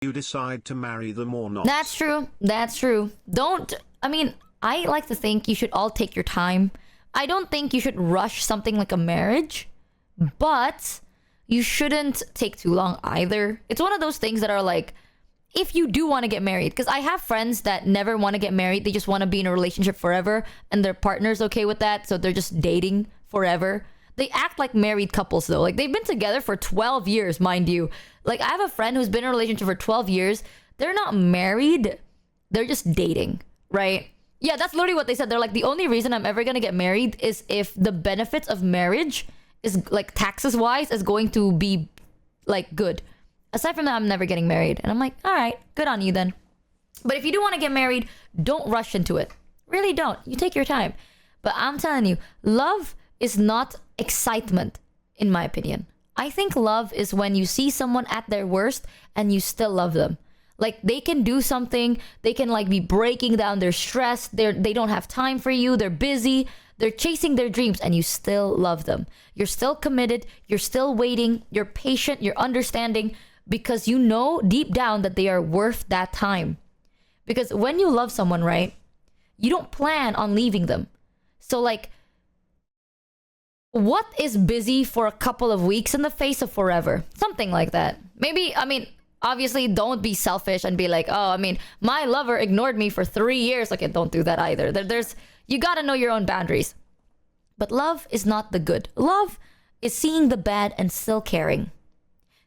you decide to marry them or not. That's true. That's true. I mean, I like to think you should all take your time. I don't think you should rush something like a marriage, but you shouldn't take too long either. It's one of those things that are like, if you do want to get married, because I have friends that never want to get married, they just want to be in a relationship forever, and their partner's okay with that, so they're just dating forever. They act like married couples though. Like, they've been together for 12 years, mind you. Like, I have a friend who's been in a relationship for 12 years. They're not married. They're just dating, right? Yeah, that's literally what they said. They're like, the only reason I'm ever gonna get married is if the benefits of marriage is, like, taxes wise, is going to be, like, good. Aside from that, I'm never getting married. And I'm like, all right, good on you then. But if you do want to get married, don't rush into it. Really don't. You take your time. But I'm telling you, love is not excitement, in my opinion. I think love is when you see someone at their worst and you still love them. Like, they can do something, they can, like, be breaking down, they're stressed, they don't have time for you, they're busy, they're chasing their dreams, and you still love them. You're still committed, you're still waiting, you're patient, you're understanding, because you know deep down that they are worth that time. Because when you love someone, right, you don't plan on leaving them. So, like, what is busy for a couple of weeks in the face of forever? Something like that. Maybe, I mean, obviously don't be selfish and be like, oh, I mean, my lover ignored me for 3 years. Okay, don't do that either. You gotta know your own boundaries. But love is not the good. Love is seeing the bad and still caring.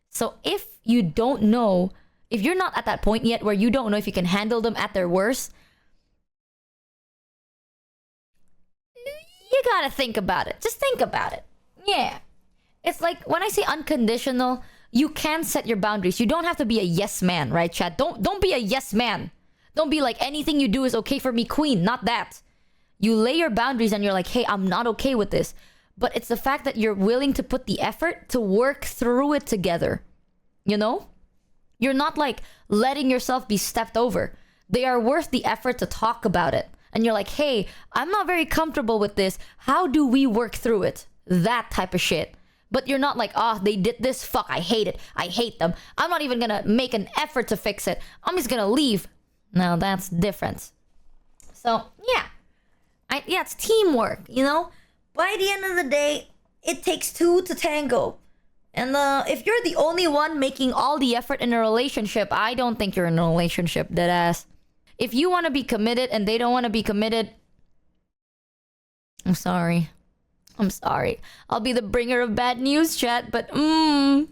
So if you don't know, if you're not at that point yet where you don't know if you can handle them at their worst, you gotta think about it. Just think about it. Yeah. It's like, when I say unconditional, you can set your boundaries. You don't have to be a yes man, right, chat? Don't be a yes man. Don't be like, anything you do is okay for me, queen. Not that. You lay your boundaries and you're like, hey, I'm not okay with this. But it's the fact that you're willing to put the effort to work through it together. You know? You're not like letting yourself be stepped over. They are worth the effort to talk about it. And you're like, hey, I'm not very comfortable with this. How do we work through it? That type of shit. But you're not like, oh, they did this. Fuck, I hate it. I hate them. I'm not even gonna make an effort to fix it. I'm just gonna leave. No, that's different. So, yeah. Yeah, it's teamwork, you know? By the end of the day, it takes two to tango. And if you're the only one making all the effort in a relationship, I don't think you're in a relationship, deadass. If you want to be committed and they don't want to be committed, I'm sorry. I'm sorry. I'll be the bringer of bad news, chat, but I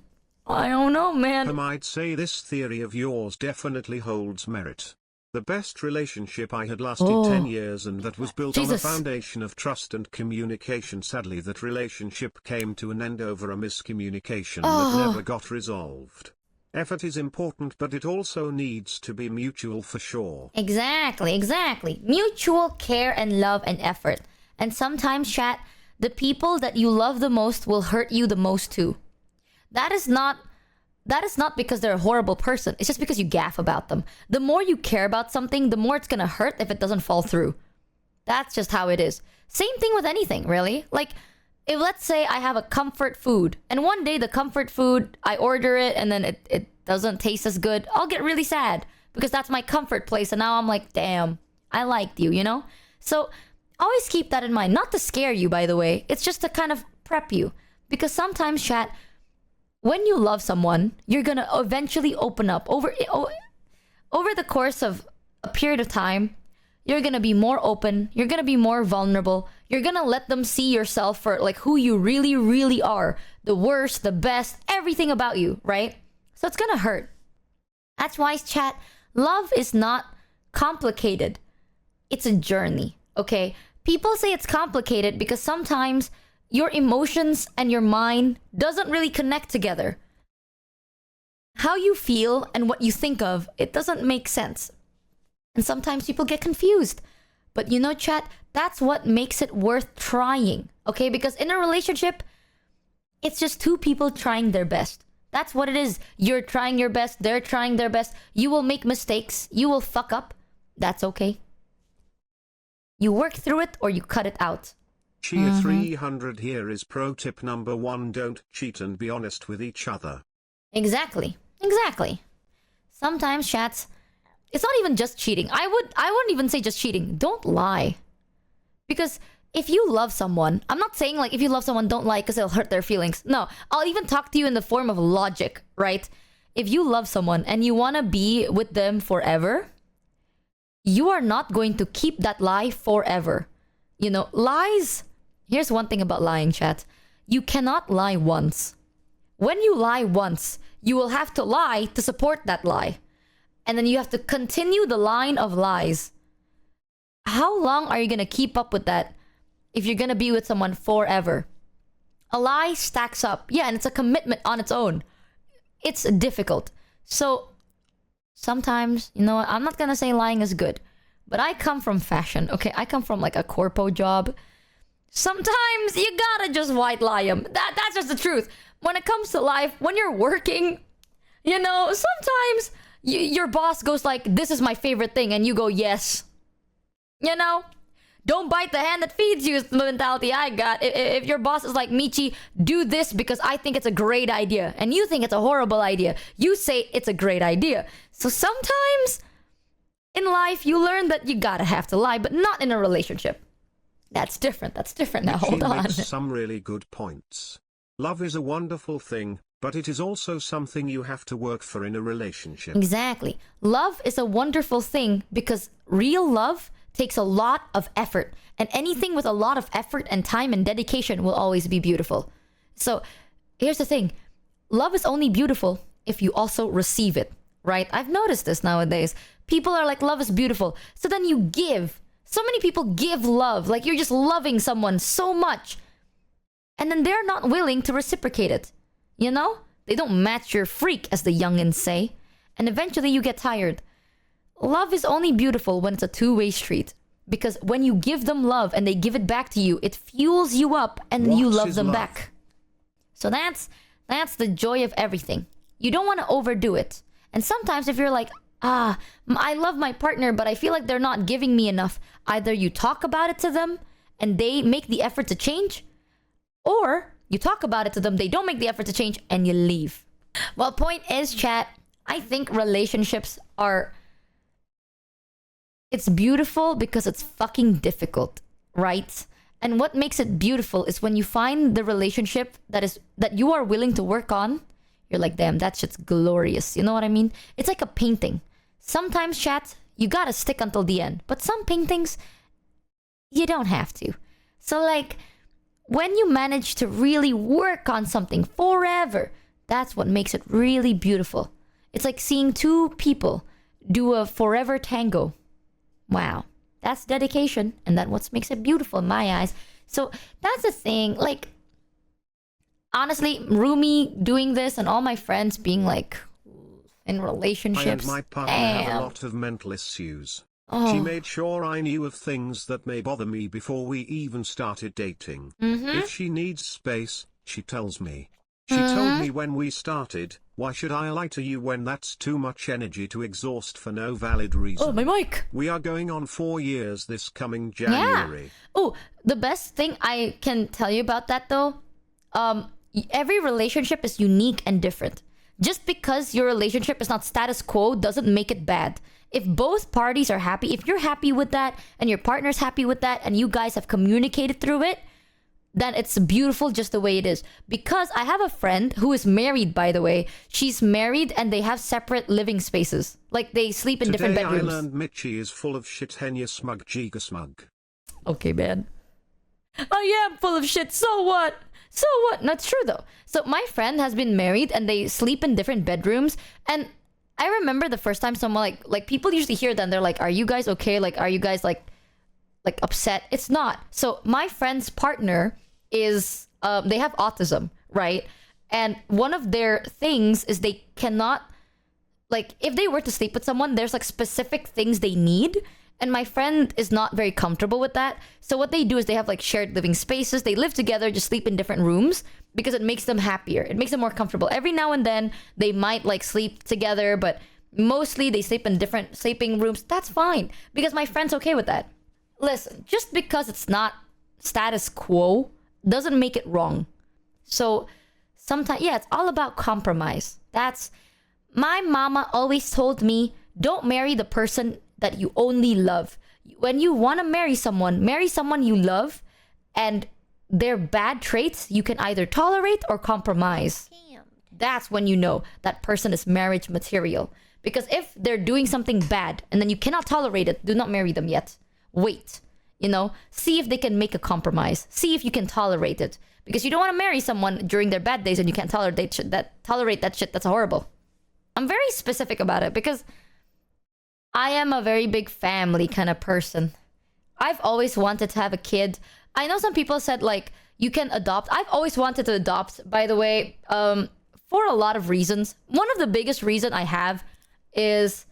don't know, man. I might say this theory of yours definitely holds merit. The best relationship I had lasted 10 years, and that was built on a foundation of trust and communication. Sadly, that relationship came to an end over a miscommunication that never got resolved. Effort is important, but it also needs to be mutual for sure. Exactly, exactly. Mutual care and love and effort. And sometimes, chat, the people that you love the most will hurt you the most too. That is not because they're a horrible person. It's just because you gaff about them. The more you care about something, the more it's gonna hurt if it doesn't fall through. That's just how it is. Same thing with anything, really. Like, if let's say I have a comfort food, and one day the comfort food, I order it, and then it doesn't taste as good, I'll get really sad. Because that's my comfort place, and now I'm like, damn, I liked you, you know? So, always keep that in mind. Not to scare you, by the way. It's just to kind of prep you. Because sometimes, chat, when you love someone, you're gonna eventually open up. Over the course of a period of time, you're gonna be more open. You're gonna be more vulnerable. You're gonna let them see yourself for like who you really, really are. The worst, the best, everything about you, right? So it's gonna hurt. That's why, chat, love is not complicated. It's a journey, okay? People say it's complicated because sometimes your emotions and your mind doesn't really connect together. How you feel and what you think of, it doesn't make sense. And sometimes people get confused. But you know, chat, that's what makes it worth trying, okay? Because in a relationship, it's just two people trying their best. That's what it is. You're trying your best, they're trying their best. You will make mistakes, you will fuck up. That's okay. You work through it or you cut it out. Chia 300 here is pro tip number 1: don't cheat and be honest with each other. Exactly. Exactly. sometimes chats, it's not even just cheating. I wouldn't even say just cheating. Don't lie. Because if you love someone, I'm not saying like if you love someone, don't lie because it'll hurt their feelings. No, I'll even talk to you in the form of logic, right? If you love someone and you want to be with them forever, you are not going to keep that lie forever. You know, lies. Here's one thing about lying, chat. You cannot lie once. When you lie once, you will have to lie to support that lie. And then you have to continue the line of lies. How long are you going to keep up with that if you're going to be with someone forever? A lie stacks up. Yeah, and it's a commitment on its own. It's difficult. So sometimes, you know what? I'm not going to say lying is good. But I come from fashion, okay? I come from like a corpo job. Sometimes you gotta just white lie them. That's just the truth. When it comes to life, when you're working, you know, sometimes your boss goes like, this is my favorite thing. And you go, yes. You know? Don't bite the hand that feeds you is the mentality I got. If your boss is like, Michi, do this because I think it's a great idea. And you think it's a horrible idea. You say it's a great idea. So sometimes in life, you learn that you gotta have to lie, but not in a relationship. That's different. That's different now. Hold on. Makes some really good points. Love is a wonderful thing, but it is also something you have to work for in a relationship. Exactly. Love is a wonderful thing because real love takes a lot of effort. And anything with a lot of effort and time and dedication will always be beautiful. So here's the thing. Love is only beautiful if you also receive it, right? I've noticed this nowadays. People are like, love is beautiful. So then you give. So many people give love. Like you're just loving someone so much. And then they're not willing to reciprocate it. You know? They don't match your freak, as the youngins say. And eventually you get tired. Love is only beautiful when it's a two-way street. Because when you give them love and they give it back to you, it fuels you up and you love them back. So that's the joy of everything. You don't want to overdo it. And sometimes if you're like, I love my partner, but I feel like they're not giving me enough. Either you talk about it to them and they make the effort to change, or you talk about it to them, they don't make the effort to change, and you leave. Well, point is, chat, I think relationships are... It's beautiful because it's fucking difficult, right? And what makes it beautiful is when you find the relationship that you are willing to work on, you're like, damn, that shit's glorious. You know what I mean? It's like a painting. Sometimes, chat, you gotta stick until the end. But some paintings, you don't have to. So, like, when you manage to really work on something forever, that's what makes it really beautiful. It's like seeing two people do a forever tango. Wow. That's dedication. And that's what makes it beautiful in my eyes. So, that's the thing. Like, honestly, Rumi doing this and all my friends being like... in relationships. I and my partner have a lot of mental issues. She made sure I knew of things that may bother me before we even started dating. If she needs space, she tells me. She told me when we started, why should I lie to you when that's too much energy to exhaust for no valid reason? Oh, my mic! We are going on 4 years this coming January. Yeah. Oh, the best thing I can tell you about that though, every relationship is unique and different. Just because your relationship is not status quo doesn't make it bad. If both parties are happy, if you're happy with that and your partner's happy with that and you guys have communicated through it, then it's beautiful just the way it is. Because I have a friend who is married, by the way. She's married and they have separate living spaces. Like they sleep in different bedrooms. Today I learned Michi is full of shit, Henya smug, Giga smug. Okay, man. I am full of shit, so what? So what? That's true though. So my friend has been married and they sleep in different bedrooms. And I remember the first time someone like people usually hear that and they're like, are you guys okay? Like, are you guys like upset? It's not. So my friend's partner is, they have autism, right? And one of their things is they cannot, like if they were to sleep with someone, there's like specific things they need. And my friend is not very comfortable with that. So what they do is they have like shared living spaces. They live together, just sleep in different rooms because it makes them happier. It makes them more comfortable. Every now and then they might like sleep together, but mostly they sleep in different sleeping rooms. That's fine because my friend's okay with that. Listen, just because it's not status quo doesn't make it wrong. So sometimes, yeah, it's all about compromise. That's My mama always told me, don't marry the person that you only love. When you want to marry someone you love, and their bad traits you can either tolerate or compromise. That's when you know that person is marriage material. Because if they're doing something bad and then you cannot tolerate it, do not marry them yet. Wait, see if they can make a compromise. See if you can tolerate it. Because you don't want to marry someone during their bad days and you can't tolerate that shit. That's horrible. I'm very specific about it because I am a very big family kind of person. I've always wanted to have a kid. I know some people said like you can adopt. I've always wanted to adopt, by the way, for a lot of reasons. One of the biggest reason I have is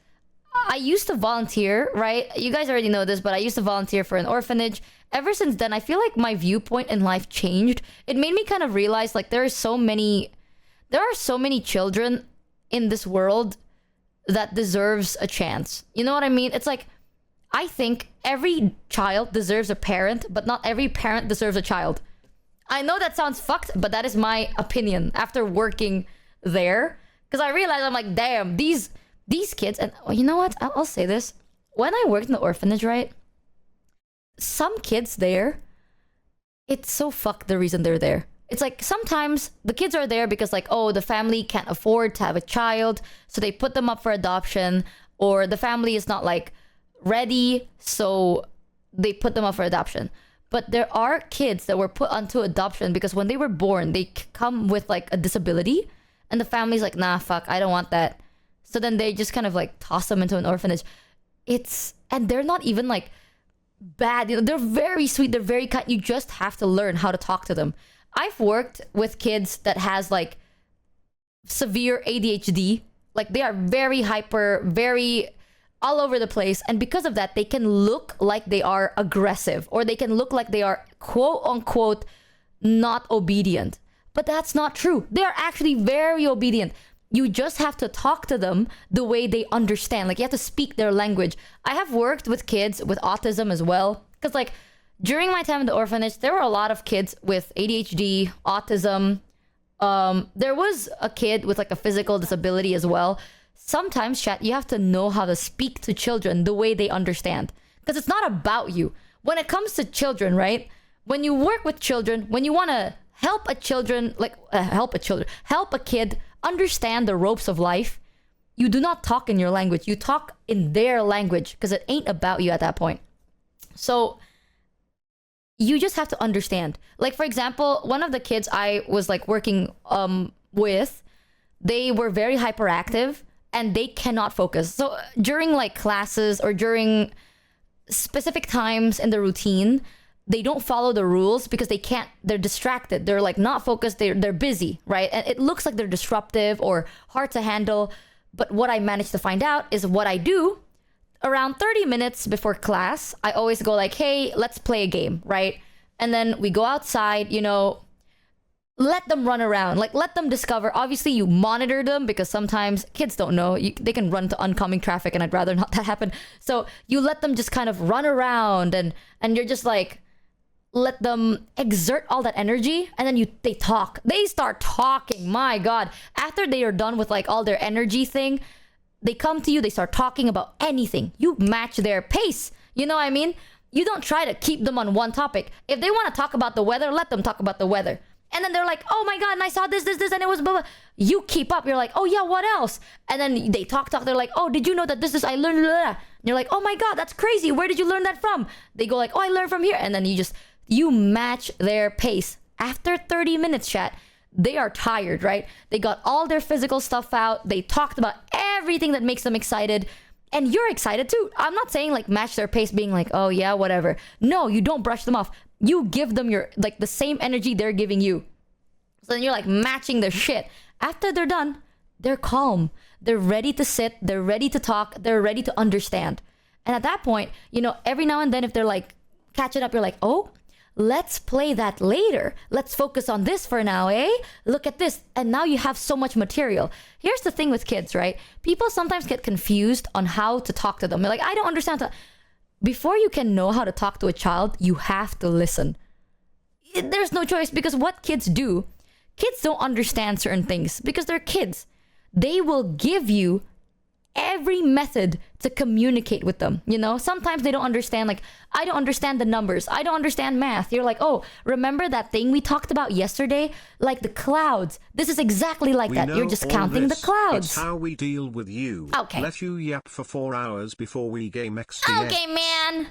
I used to volunteer, right? You guys already know this, but I used to volunteer for an orphanage. Ever since then, I feel like my viewpoint in life changed. It made me kind of realize like there are so many children in this world that deserves a chance. You know what I mean? It's like, I think every child deserves a parent, but not every parent deserves a child. I know that sounds fucked, but that is my opinion after working there. Because I realized, I'm like, damn, these kids, and you know what? I'll say this. When I worked in the orphanage, right? Some kids there, it's so fucked the reason they're there. It's like sometimes the kids are there because like, oh, the family can't afford to have a child, so they put them up for adoption, or the family is not like ready, so they put them up for adoption. But there are kids that were put onto adoption because when they were born, they come with like a disability, and the family's like, nah, fuck, I don't want that. So then they just kind of like toss them into an orphanage. And they're not even like bad, they're very sweet, they're very kind. You just have to learn how to talk to them. I've worked with kids that has like severe ADHD. Like they are very hyper, very all over the place. And because of that, they can look like they are aggressive, or they can look like they are quote unquote not obedient. But that's not true. They are actually very obedient. You just have to talk to them the way they understand. Like you have to speak their language. I have worked with kids with autism as well. Because like during my time in the orphanage, there were a lot of kids with ADHD, autism. There was a kid with like a physical disability as well. Sometimes, chat, you have to know how to speak to children the way they understand. Because it's not about you. When it comes to children, right? When you work with children, when you want to help a kid understand the ropes of life, you do not talk in your language. You talk in their language because it ain't about you at that point. So you just have to understand. Like, for example, one of the kids I was like working with, they were very hyperactive and they cannot focus. So during like classes or during specific times in the routine, they don't follow the rules because they're distracted. They're like not focused. They're busy, right? And it looks like they're disruptive or hard to handle. But what I managed to find out is what I do around 30 minutes before class, I always go like, hey, let's play a game, right? And then we go outside, let them run around, like let them discover. Obviously you monitor them because sometimes kids don't know, they can run into oncoming traffic, and I'd rather not that happen. So you let them just kind of run around, and you're just like, let them exert all that energy, and then they start talking. My God, after they are done with like all their energy thing, they come to you, they start talking about anything. You match their pace. You know what I mean? You don't try to keep them on one topic. If they want to talk about the weather, let them talk about the weather. And then they're like, oh my God, and I saw this, and it was blah, blah. You keep up. You're like, oh yeah, what else? And then they talk. They're like, oh, did you know that this, I learned, blah, blah. And you're like, oh my God, that's crazy. Where did you learn that from? They go like, oh, I learned from here. And then you match their pace. After 30 minutes, chat, they are tired, right? They got all their physical stuff out. They talked about everything that makes them excited. And you're excited too. I'm not saying like match their pace being like, oh yeah, whatever. No, you don't brush them off. You give them the same energy they're giving you. So then you're like matching their shit. After they're done, they're calm. They're ready to sit. They're ready to talk. They're ready to understand. And at that point, every now and then if they're like catching up, you're like, oh, let's play that later. Let's focus on this for now, eh? Look at this. And now you have so much material. Here's the thing with kids, right? People sometimes get confused on how to talk to them. They're like, I don't understand. Before you can know how to talk to a child, you have to listen. There's no choice, because what kids don't understand certain things because they're kids. they will give you every method to communicate with them. You know, sometimes they don't understand, like, I don't understand the numbers, I don't understand math. You're like, oh, remember that thing we talked about yesterday, like the clouds? This is exactly like that. You're just counting the clouds. It's how we deal with you. Okay. Let you yap for 4 hours before we game XDX. Okay, man.